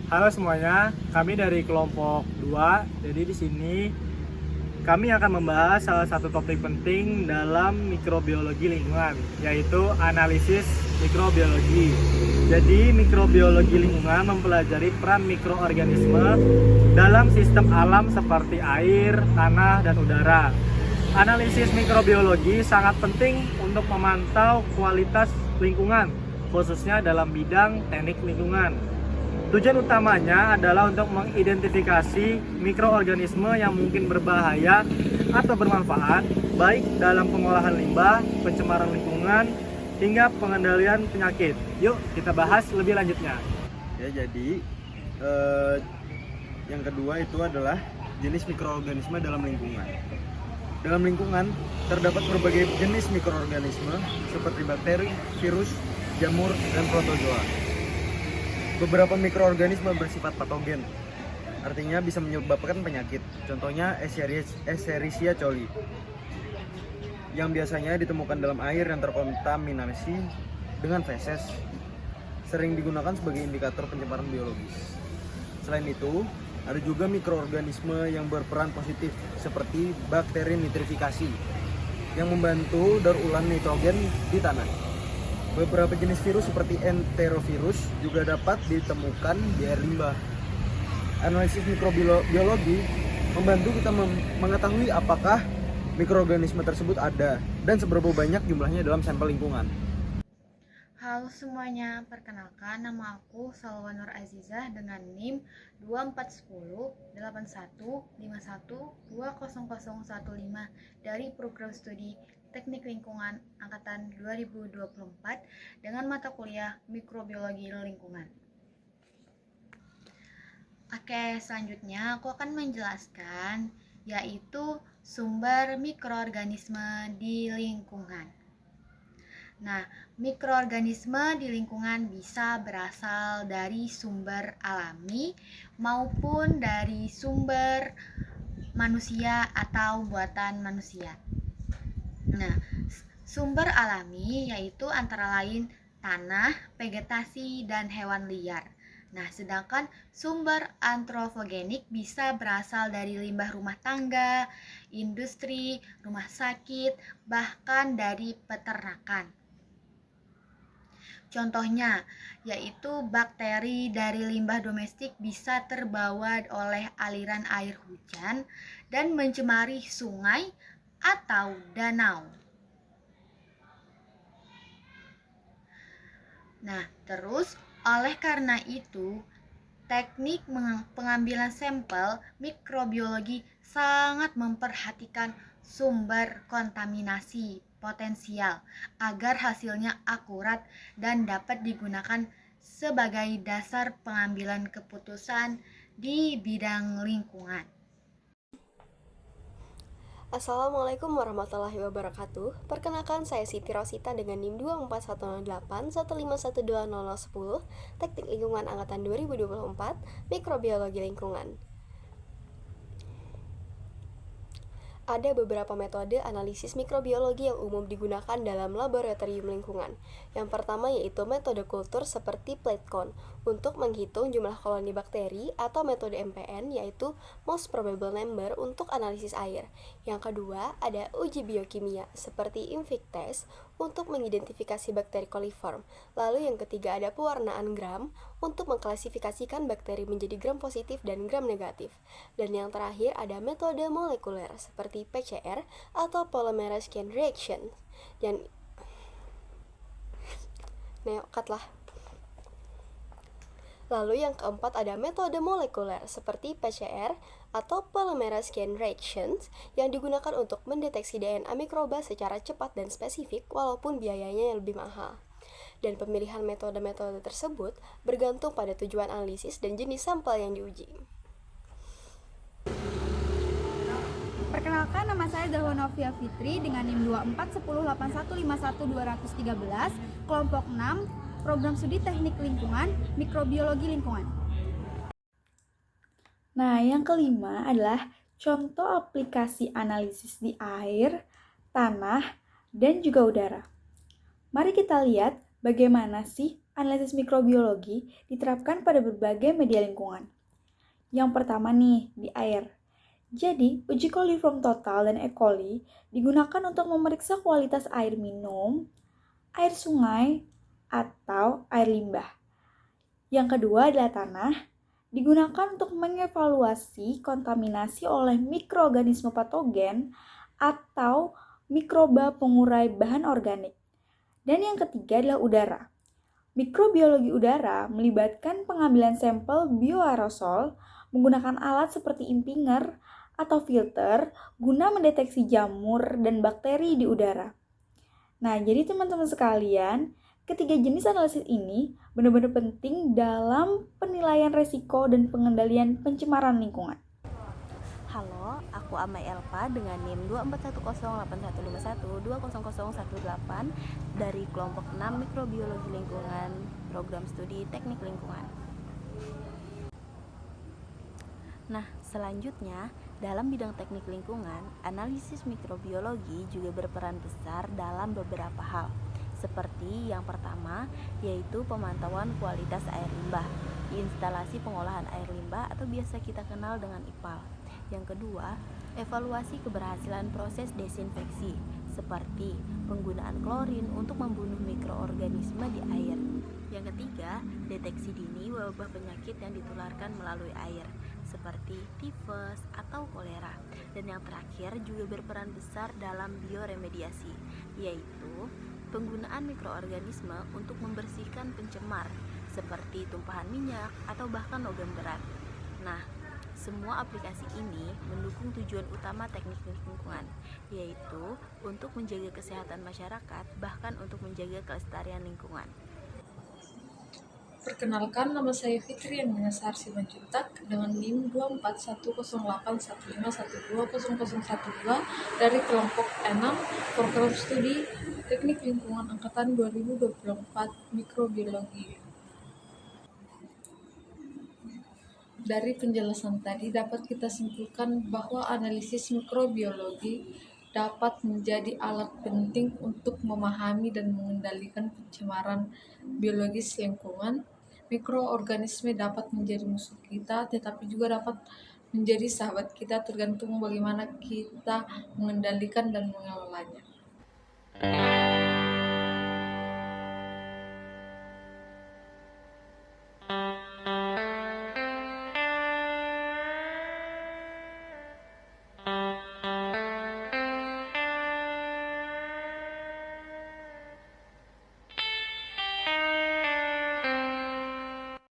Halo semuanya, kami dari kelompok 2. Jadi di sini kami akan membahas salah satu topik penting dalam mikrobiologi lingkungan, yaitu analisis mikrobiologi. Jadi mikrobiologi lingkungan mempelajari peran mikroorganisme dalam sistem alam seperti air, tanah, dan udara. Analisis mikrobiologi sangat penting untuk memantau kualitas lingkungan, khususnya dalam bidang teknik lingkungan. Tujuan utamanya adalah untuk mengidentifikasi mikroorganisme yang mungkin berbahaya atau bermanfaat, baik dalam pengolahan limbah, pencemaran lingkungan, hingga pengendalian penyakit. Yuk kita bahas lebih lanjutnya. Ya, jadi yang kedua itu adalah jenis mikroorganisme dalam lingkungan. Dalam lingkungan terdapat berbagai jenis mikroorganisme seperti bakteri, virus, jamur, dan protozoa. Beberapa mikroorganisme bersifat patogen, artinya bisa menyebabkan penyakit. Contohnya Escherichia coli, yang biasanya ditemukan dalam air yang terkontaminasi dengan feses, sering digunakan sebagai indikator pencemaran biologis. Selain itu, ada juga mikroorganisme yang berperan positif seperti bakteri nitrifikasi yang membantu daur ulang nitrogen di tanah. Beberapa jenis virus seperti enterovirus juga dapat ditemukan di air limbah. Analisis mikrobiologi membantu kita mengetahui apakah mikroorganisme tersebut ada dan seberapa banyak jumlahnya dalam sampel lingkungan. Halo semuanya, perkenalkan nama aku Salwa Nur Azizah dengan NIM 24108151200015 dari program studi Teknik Lingkungan Angkatan 2024 dengan mata kuliah Mikrobiologi Lingkungan. Oke, selanjutnya aku akan menjelaskan yaitu sumber mikroorganisme di lingkungan. Nah, mikroorganisme di lingkungan bisa berasal dari sumber alami maupun dari sumber manusia atau buatan manusia. Nah, sumber alami yaitu antara lain tanah, vegetasi, dan hewan liar. Nah, sedangkan sumber antropogenik bisa berasal dari limbah rumah tangga, industri, rumah sakit, bahkan dari peternakan. Contohnya, yaitu bakteri dari limbah domestik bisa terbawa oleh aliran air hujan dan mencemari sungai atau danau. Nah, terus oleh karena itu, teknik pengambilan sampel mikrobiologi sangat memperhatikan sumber kontaminasi potensial agar hasilnya akurat dan dapat digunakan sebagai dasar pengambilan keputusan di bidang lingkungan. Assalamualaikum warahmatullahi wabarakatuh. Perkenalkan, saya Siti Rosita dengan NIM 241081512010, Teknik Lingkungan Angkatan 2024, Mikrobiologi Lingkungan. Ada beberapa metode analisis mikrobiologi yang umum digunakan dalam laboratorium lingkungan. Yang pertama yaitu metode kultur seperti plate count untuk menghitung jumlah koloni bakteri, atau metode MPN yaitu most probable number untuk analisis air. Yang kedua ada uji biokimia seperti InVic test untuk mengidentifikasi bakteri coliform. Lalu yang ketiga ada pewarnaan gram untuk mengklasifikasikan bakteri menjadi gram positif dan gram negatif. Dan yang terakhir ada metode molekuler seperti PCR atau polymerase chain reaction. Dan Lalu yang keempat ada metode molekuler seperti PCR atau polymerase chain reactions yang digunakan untuk mendeteksi DNA mikroba secara cepat dan spesifik walaupun biayanya yang lebih mahal. Dan pemilihan metode-metode tersebut bergantung pada tujuan analisis dan jenis sampel yang diuji. Perkenalkan, nama saya Zahwa Novia Fitri dengan NIM 241081511213, kelompok 6, program studi Teknik Lingkungan, Mikrobiologi Lingkungan. Nah, yang kelima adalah contoh aplikasi analisis di air, tanah, dan juga udara. Mari kita lihat bagaimana sih analisis mikrobiologi diterapkan pada berbagai media lingkungan. Yang pertama nih, di air. Jadi, uji coliform total dan E. coli digunakan untuk memeriksa kualitas air minum, air sungai, atau air limbah. Yang kedua adalah tanah, digunakan untuk mengevaluasi kontaminasi oleh mikroorganisme patogen atau mikroba pengurai bahan organik. Dan yang ketiga adalah udara. Mikrobiologi udara melibatkan pengambilan sampel bioaerosol menggunakan alat seperti impinger atau filter guna mendeteksi jamur dan bakteri di udara. Nah, jadi teman-teman sekalian, ketiga jenis analisis ini benar-benar penting dalam penilaian resiko dan pengendalian pencemaran lingkungan. Halo, aku Amai Elpa dengan NIM 2410851200018 dari kelompok 6 Mikrobiologi Lingkungan, Program Studi Teknik Lingkungan. Nah, selanjutnya, dalam bidang teknik lingkungan, analisis mikrobiologi juga berperan besar dalam beberapa hal. Seperti yang pertama, yaitu pemantauan kualitas air limbah di instalasi pengolahan air limbah atau biasa kita kenal dengan IPAL. Yang kedua, evaluasi keberhasilan proses desinfeksi, seperti penggunaan klorin untuk membunuh mikroorganisme di air. Yang ketiga, deteksi dini wabah penyakit yang ditularkan melalui air, seperti tifus atau kolera. Dan yang terakhir juga berperan besar dalam bioremediasi, yaitu penggunaan mikroorganisme untuk membersihkan pencemar, seperti tumpahan minyak atau bahkan logam berat. Nah, semua aplikasi ini mendukung tujuan utama teknik lingkungan, yaitu untuk menjaga kesehatan masyarakat, bahkan untuk menjaga kelestarian lingkungan. Perkenalkan, nama saya Fitri Yanminasa Simanjuntak dengan NIM 2410815120012 dari kelompok 6 Program Studi Teknik Lingkungan Angkatan 2024 Mikrobiologi. Dari penjelasan tadi dapat kita simpulkan bahwa analisis mikrobiologi dapat menjadi alat penting untuk memahami dan mengendalikan pencemaran biologis lingkungan. Mikroorganisme dapat menjadi musuh kita, tetapi juga dapat menjadi sahabat kita tergantung bagaimana kita mengendalikan dan mengelolanya.